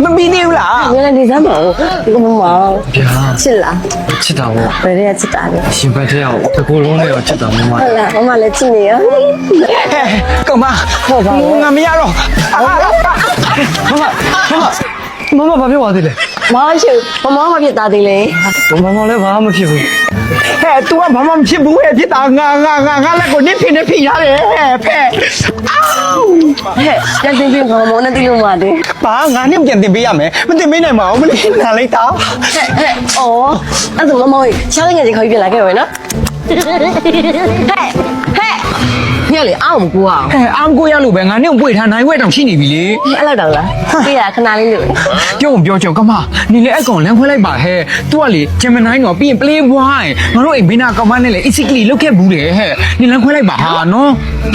မပြီးသေးဘူးလား 原来你在忙，我们忙，去了，ချစ်တာပေါ့ 回来去打的。 ရှင်ဘက်တယောက်တကူလုံးနဲ့ရောချစ်တာမမ 好了，妈妈来接你啊。 ကောင်မငါမရတော့ မမဘာဖြစ်သွားသေးလဲ 妈去，我妈妈别打的嘞。 မမလည်းဘာမှမဖြစ်ဘူး ဟဲ့ तू ကဘာမှမဖြစ်ဘူးရဲ့ဖြစ်တာငါလက်ကိုနစ်ဖိနေဖိရတယ်ဖဲအော် 嘿，家这边我那地方嘛的。 ဘာငါနဲ့ပြန်တင်ပေးရမယ်မတင်ပေးနိုင်ပါဘူးမလေးနားလိုက်တာ 嘿，哦，那怎么妈会？小人家就可以别来给我呢。嘿，你来俺们姑啊？ ဟဲ့အားမကိုရလို့ပဲငါနဲ့ပွေထားနိုင်ဝဲတောင်ရှိနေပြီလေ 你俺老到了，对呀，看哪里了？ ပြောုံပြောချင်ကမနေလေအကောင်လမ်းခွဲလိုက်ပါဟဲ့ तू ကလေဂျမနိုင်းတော့ပြီးရင် play boy ငါတို့အိမ်ဘေးနာကောင်မနဲ့လေ easily လုတ်ခဲ့ဘူးတယ်ဟဲ့နေလမ်းခွဲလိုက်ပါဟာနော်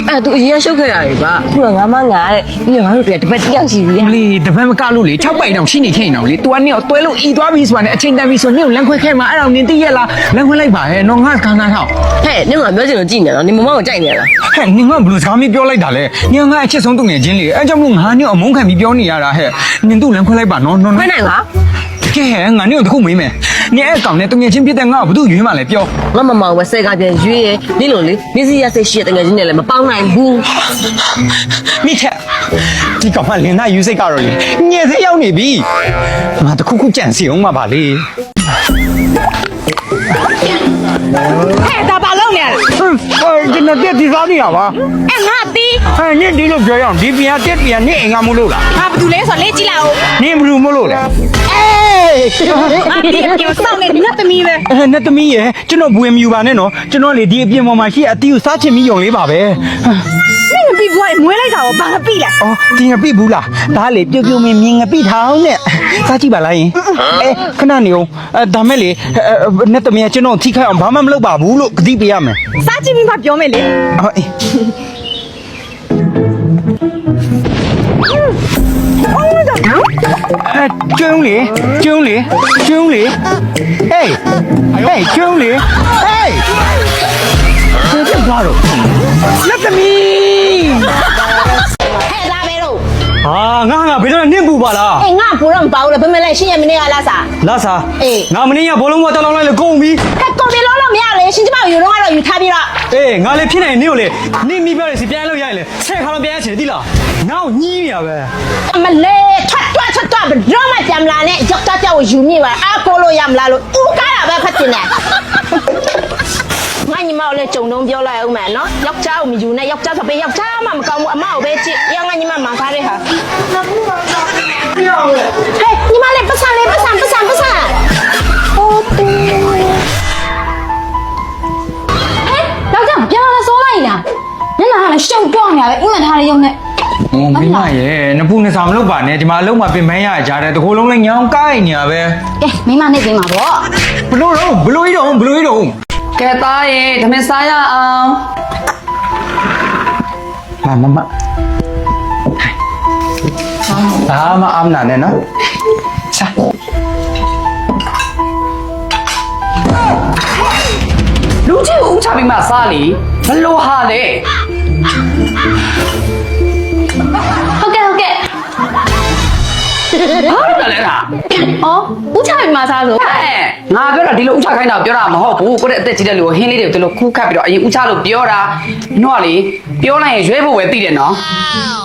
哎，都一样小可爱吧？不然俺妈俺的，你俺们别这边这样子的。 လေတပတ်မကလို့လေ6ပိုင်တောင်ရှိနေခဲ့ရင်တော့လေ तू ကနေတော့တွဲလို့ဤသွားပြီဆိုတာနဲ့အချိန်တန်ပြီဆိုနေကိုလမ်းခွဲခဲ့မှာအဲ့တော့နင်သိရလားလမ်းခွဲလိုက်ပါဟဲ့နော်ငါခန်းခန်းထောက် 嘿，你俺表姐都进来了，你们帮我站一点了。 ဟဲ့နင်ကဘယ်လိုစကားမပြောလိုက်တာလဲနင်ငါအချစ်ဆုံးတုံငယ်ချင်းလေအဲ့ကြောင့်မို့ငါနဲ့အမုန်းခံပြီးပြောနေရတာဟဲ့နင်တို့လမ်းခွဲလိုက်ပါနော်နော် 快点啦！ ကဲငါနဲ့တခုမေးမယ်နင်အဲ့ကောင်နဲ့တုံငယ်ချင်းဖြစ်တဲ့ငါ့ကိုဘယ်သူရွေးမှလဲပြော 我妈妈我世界边约你弄的，你是也是学的个人来嘛，帮俺不？ မိချက်ဒီကောင်မလင်နာယူစိတ်ကတော့လေညက်သေးရောက်နေပြီငါတခုခုကြံစီအောင်မှာပါလေ ဟဲ့ဒါဘာလုပ်နေရလဲ ကျွန်တော်တက်ဒီစားနေရပါ အဲ့ငါတီး ဟဲ့နင်ဒီလိုပြောရအောင်ဒီပြန်တက်ပြန်နင်အိမ်ကမို့လို့လား ငါဘာလို့လဲဆိုတော့လေ့ကြည့်လိုက်အောင် နင်ဘယ်လိုမို့လို့လဲအေး ငါတီးပြောစောင့်နေနတ်သမီးပဲ အဲ့နဲ့သမီးရယ်ကျွန်တော်ဘွေမယူပါနဲ့နော်ကျွန်တော်လေဒီအပြင်ပေါ်မှာရှိအတီးကိုစားချင်ပြီးယုံလေးပါပဲ နင့်ငပိဘွားမွေးလိုက်တာကိုဘာငပိလဲ အော်ဒီငပိဘူးလားဒါလေပြုတ်ပြုတ်မင်းမြင်ငပိထောင်းနဲ့စားကြည့်ပါလားယင်အဲခဏနေအောင်ဒါမဲ့လေနဲ့သမီးကကျွန်တော်ထိခိုက်အောင်ဘာမှမလုပ်ပါဘူးလို့ဂတိပေးရမယ် စားကြည့်ပြီးမှပြောမယ်လေ အော်အေးကျွန်းလေကျွန်းလေကျွန်းလေဟေးဟေးကျွန်းလေဟေး这是啥肉？那怎么？ ဟဲ့ဒါပဲတော့ ငါဘယ်တော့နင့်ပူပါလား အေးငါဘူတော့မပါဘူးလေဘယ်မလဲရှင်းရမနေရလားစာ လာစား အေး ငါမင်းရဘောလုံးမတောင်းလိုက်လို့ကုန်ပြီ ဟဲ့ကိုပြေလုံးလို့မရလေရှင်းကျမကိုယူတော့ကတော့ယူထားပြီးတော့ အေးငါလည်းဖြစ်နိုင်နေကိုလေနင့်မိပြောတယ်စီပြန်လို့ရရင်လေဆက်ခါတော့ပြန်ရချင်တိလားငါ့ကိုညည်းနေရပဲ အမလေးထွက်ဘယ်တော့မှကြံလာနဲ့ကြောက်ကြောက်ကိုယူမိပါအကိုလို့ရမလားလို့ဦးကားတာပဲဖတ်တင်တယ်ငါညီမကိုလည်းကြုံတုံးပြောလိုက်အောင်မယ်နော်ယောက်ျားကိုမယူနဲ့ယောက်ျားဆိုပေးယောက်ျားမှမကောင်းဘူးအမကိုပဲချစ်ရောငါညီမမှန်ထားတဲ့ဟာဟဲ့ညီမလေးပတ်စံလေးပတ်စံဟုတ်တယ်ဟဲ့ယောက်ျားပြန်လာစိုးလိုက်လားညနာကလည်းရှုပ်တော့နေရပဲဥမထားတဲ့ရုံနဲ့ မိမရဲ့နဖူးနှစ်ဆောင်မလုပ်ပါနဲ့ဒီမှာအလုံးမပင်မရကြတယ်တကူလုံးလည်းညောင်းကိုက်နေရပဲ ကဲမိမနဲ့ပြင်ပါဗော ဘလို့တော့ဘလို့တော့ ကဲသားရေဓမင်းစားရအောင် မဒါမှအမနာနဲ့နော်စား လူကြီးကိုဦးချပြီးမှစားလေဘလို့ဟာလေ ဟုတ်ကဲ့ ဘာလို့လဲလား အော်ဦးချပြီးမှစားဆို ဟဲ့ငါပြောတာဒီလိုဦးချခိုင်းတာပြောတာမဟုတ်ဘူးကိုယ့်ရဲ့အသက်ကြီးတဲ့လူကိုဟင်းလေးတွေကိုဒီလိုခူးခတ်ပြီးတော့အရင်ဦးချလို့ပြောတာနော်လေပြောလိုက်ရင်ရွေးဖို့ပဲသိတယ်နော်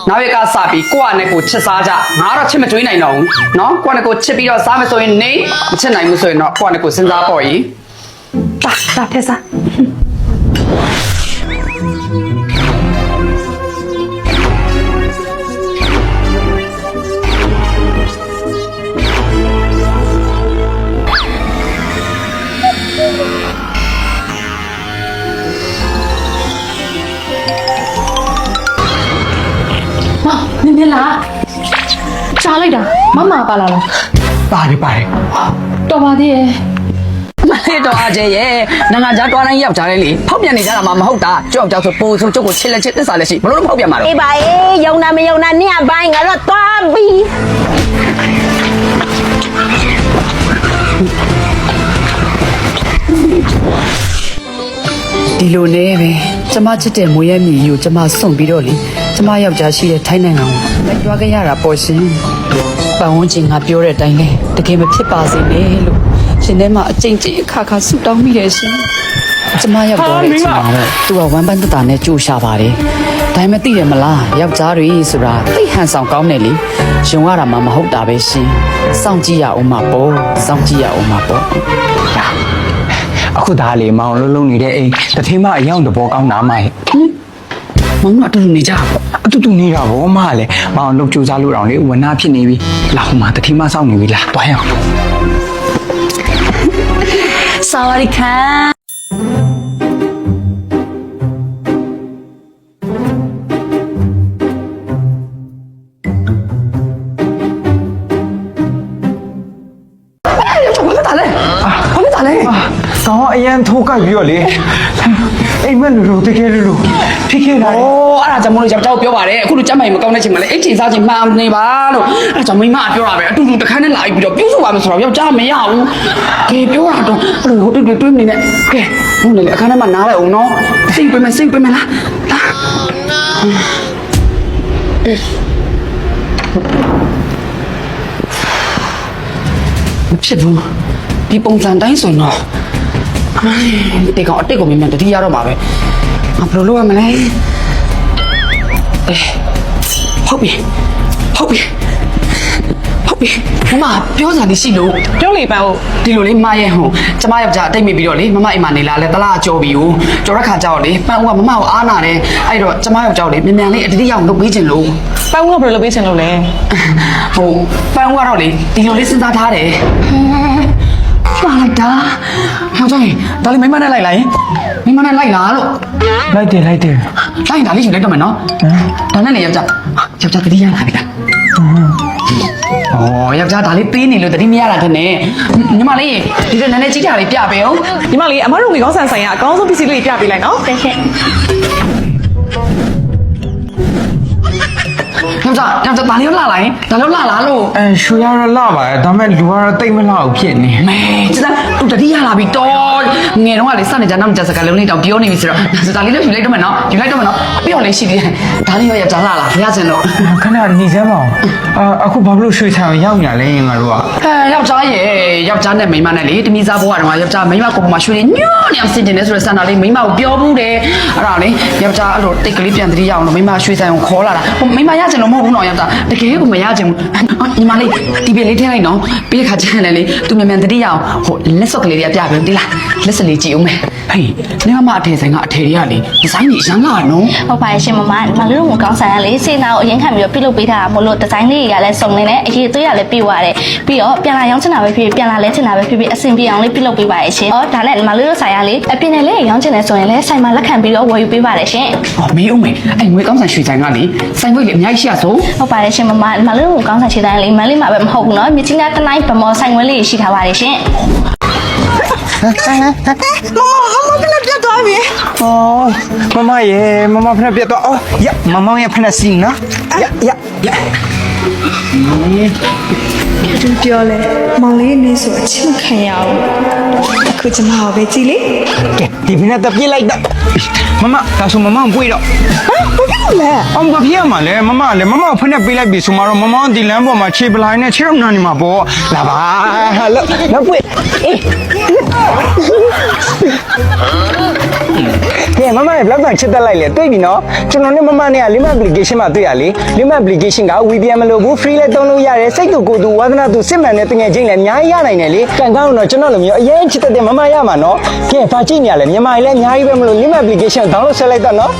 နောက်ရကစပြီးကိုယ့်နဲ့ကိုချစ်စားကြငါတော့ချစ်မကြွေးနိုင်တော့ဘူးနော်ကိုယ့်နဲ့ကိုချစ်ပြီးတော့စားမယ်ဆိုရင်နေမချစ်နိုင်ဘူးဆိုရင်တော့ကိုယ့်နဲ့ကိုစဉ်းစားပေါ့ကြီးတာထဲစား နင်းလားကြားလိုက်တာမမပါလာလား ပါတယ် တော်ပါသေးရဲ့ မလေးတော့အကျဲရဲ့နိုင်ငံခြားတွားတိုင်းရောက်ကြတယ်လေဖောက်ပြန်နေကြတာမှမဟုတ်တာကြောက်ကြောက်ဆိုပိုးဆိုကျုပ်ကိုချစ်လက်ချစ်သစ္စာလက်ရှိဘလို့ဖောက်ပြန်မှာတော့ အေးပါအေးယုံနာမယုံနာနင့်အပိုင်းငါတော့သွားပြီ ဒီလိုနဲ့ပဲ ကျမချစ်တဲ့မိုးရဲမြေကြီးကိုကျမစွန့်ပြီးတော့လေကျမယောက်ျားရှိတဲ့ထိုင်းနိုင်ငံကိုလိုက်တွားခဲ့ရတာပေါ့ရှင်ပတ်ဝန်းကျင်ကပြောတဲ့အတိုင်းလေတကယ်မဖြစ်ပါစေနဲ့လို့ရှင်ထဲမှာအကျင့်ကျင့်အခါခါဆူတောင်းမိတယ်ရှင်ကျမရောက်တော့တဲ့အချိန်မှာတော့သူကဝမ်းပန်းတတာနဲ့ကြိုးရှာပါတယ်ဒါပေမဲ့သိတယ်မလားယောက်ျားတွေဆိုတာသိဟန်ဆောင်ကောင်းတယ်လေရှင်ရတာမှမဟုတ်တာပဲရှင်စောင့်ကြည့်ရအောင်မှာပေါ့စောင့်ကြည့်ရအောင်မှာပေါ့ အခုဒါလေမောင်လုံးလုံးနေတဲ့အိမ်တထင်းမအယောင်တဘောကောင်းတာမဟဲ့ မောင်တို့အတူတူနေကြပါပေါ့ အတူတူနေတာဗောမလေမောင်လုံးကြိုးစားလို့တော့လေဝနာဖြစ်နေပြီလာဟိုမှာတထင်းမစောင့်နေပြီလားတွားရအောင် สวัสดีค่ะဆောင်းအရန်ထိုးကြိုက်ပြီးတော့လေအိမ်မက်လူတကယ်လူဖြစ်ခဲ့တာ โอ้အဲ့ဒါကြောင့်မလို့ယောက်ျားကိုပြောပါတယ်အခုလိုကြမ်းမိုင်မကောင်းတဲ့ချိန်မှာလေအိတ်ချင်စားချင်မှန်နေပါလို့အဲ့ဒါကြောင့်မိမကပြောတာပဲအတူတူတစ်ခါနဲ့လာပြီးတော့ပြုစုပါမယ်ဆိုတော့ယောက်ျားမရဘူးကဲပြောတာတော့အဲ့လိုဟိုတွေးနေနဲ့ကဲဟုတ်လေအခါထဲမှာနားလိုက်အောင်နော်စိတ်ပေးမယ်လားမဖြစ်ဘူးဒီပုံစံတိုင်းဆိုတော့တေကောင်အတိတ်ကိုမြင်မြန်တတိရတော့မှာပဲငါဘယ်လိုလုပ်ရမလဲဟုတ်ပြီမမပြောစရာလေးရှိလို့ပြောလေပန်းဟုတ်ဒီလိုလေးမရဲ့ဟိုကျမယောက်ျားအတိတ်မိပြီးတော့လေမမအိမ်မှာနေလာလဲတလားကြော်ပြီးကိုကြော်ရခါကြောက်လေပန်းဦးကမမကိုအားနာတယ်အဲ့တော့ကျမယောက်ျားလေးမြန်မြန်လေးအတတိယအောင်လုပ်ပေးခြင်းလို့ ပန်းဦးကဘယ်လိုလုပ်ပေးချင်လို့လဲ ဟိုပန်းဦးကတော့လေဒီလိုလေးစဉ်းစားထားတယ်ပါလိုက်တာဟောကြောင့်ဒါလေးမိမနဲ့လိုက်လိုက်မိမနဲ့လိုက်လားလို့ လိုက်တယ် လိုက်ဒါလေးယူလိုက်တော့မယ်နော်ဒါနဲ့လေယောက်ျားတတိယလာပြီလားယောက်ျားဒါလေးပေးနေလို့တတိမရတာတဲ့နဲ့ညီမလေးဒီလိုနည်းနည်းကြီးတာလေးပြပေးအောင် ဒီမလေးအမတို့ငွေကောင်းဆန်ဆိုင်ကအကောင်းဆုံးပစ္စည်းလေးပြပေးလိုက်နော်တကယ် ယောက်ျားဒါလေးလှလိုက်ဒါလေးလှလားလို့ ရွှေရတော့လာပါဒါမဲ့လူကတော့တိတ်မလောက်ဖြစ်နေ မဲကျန်သူတတိယလာပြီတော့ငယ်တော့ကလေစနေကြနောက်ကြစကားလုံးလေးတောင်ပြောနေပြီဆိုတော့ဒါလေးလည်းယူလိုက်တော့မယ်နော်ပြောလေးရှိသေးတယ်ဒါလေးရောယောက်ျားလှလားရချင်တော့ ခဏနေစမ်းပါအခုဘာလို့ရွှေချံရောက်ညာလဲငါတို့က ယောက်ျားနဲ့မိန်းမနဲ့လေတမိသားဘွားကတော့ယောက်ျားမိန်းမကိုမှရွှေနေညောနေအောင်စင်တင်နေဆိုတော့စံတော်လေးမိန်းမကိုပြောဘူးတယ်အဲ့ဒါလေယောက်ျားအဲ့လိုတိတ်ကလေးပြန်တတိယအောင်လို့မိန်းမရွှေဆိုင်ကိုခေါ်လာတာဟိုမိန်းမရချင်လို့မဟုတ်ဘူးနော်ယောက်ျားတကယ်ကိုမရချင်ဘူးညီမလေးဒီပေးလေးထည့်လိုက်နော်ပြီးတဲ့ခါကျရင်လေသူမြန်မြန်တတိယအောင်ဟိုလက်စော့ကလေးတွေပြပေးဒီလားလက်စလေးကြည့်အောင်မယ်ဟေးနေမအထည်ဆိုင်ကအထည်တွေကလေဒီဇိုင်းကြီးရမ်းလာနော် ဟုတ်ပါရဲ့ရှင်မမလေးတို့ကကောင်းဆိုင်ရလေစေနာကိုအရင်ခံပြီးတော့ပြုလုပ်ပေးထားတာမို့လို့ဒီဇိုင်းလေးတွေကလည်းစုံနေတယ်အရေးသွေးရလည်းပြည့်သွားတယ်ပြီးတော့ပြန်လာရောင်းချင်တာပဲဖြစ်ပြန်လာလဲချင်တာပဲဖြစ်အဆင်ပြေအောင်လေးပြုလုပ်ပေးပါရဲ့ရှင်။ဒါနဲ့မလေးတို့ဆိုင်ရလေအပြင်နဲ့လေးရောင်းချင်တယ်ဆိုရင်လည်းဆိုင်မှာလက်ခံပြီးတော့ဝယ်ယူပေးပါတယ်ရှင်။ မေးဦးမေအဲ့ငွေကောင်းဆိုင်ရွှေဆိုင်ကလေဆိုင်ဝိတ်လေအများကြီးရှိရဆို ဟုတ်ပါတယ်ရှင်မလေးတို့ကောင်းဆိုင်ခြေတိုင်းလေးမန်းလေးမှာပဲမဟုတ်ဘူးနော်မြချင်းကတနိုင်းဗမော်ဆိုင်ဝဲလေးရှိထားပါတယ်ရှင်။ မမရေမမဖက်ပြတ်တော့ရမမရဲ့ဖက်စီနော်ရ သူပြောလဲမောင်လေးနေဆိုအချင်းမခံရဘူးအခုကျမကိုပဲကြည့်လေ ကဲဒီဖက်တပြစ်လိုက်တော့မမဒါဆိုမမပွေးတော့ဘာဖြစ်လဲအောင်ဘာဖြစ်မှာလဲမမလည်းမမဖက်ပေးလိုက်ပြီဆိုမှတော့မမဒီလမ်းပေါ်မှာခြေပလိုင်းနဲ့ခြေတော့နာနေမှာပေါ့လာပါလောက်ပွေးကဲမမလည်းဘလောက်တောင်ချစ်တက်လိုက်လေတွေ့ပြီနော်ကျွန်တော်နဲ့မမနဲ့က Limit application မှာတွေ့ရလေ Limit application က VPN မလို့ဘူး free လဲသုံးလို့ရတယ်စိတ်တူကိုယ်တူဝါသနာတူစစ်မှန်တဲ့တငယ်ချင်းလည်းအများကြီးရနိုင်တယ်လေကံကောင်းတော့ကျွန်တော်လိုမျိုးအရင်ချစ်တဲ့မမရမှာနော်ကဲဘာကြည့်နေရလဲမြန်မာကြီးလည်းအများကြီးပဲမလို့ Limit application ကို download ဆက်လိုက်တော့နော်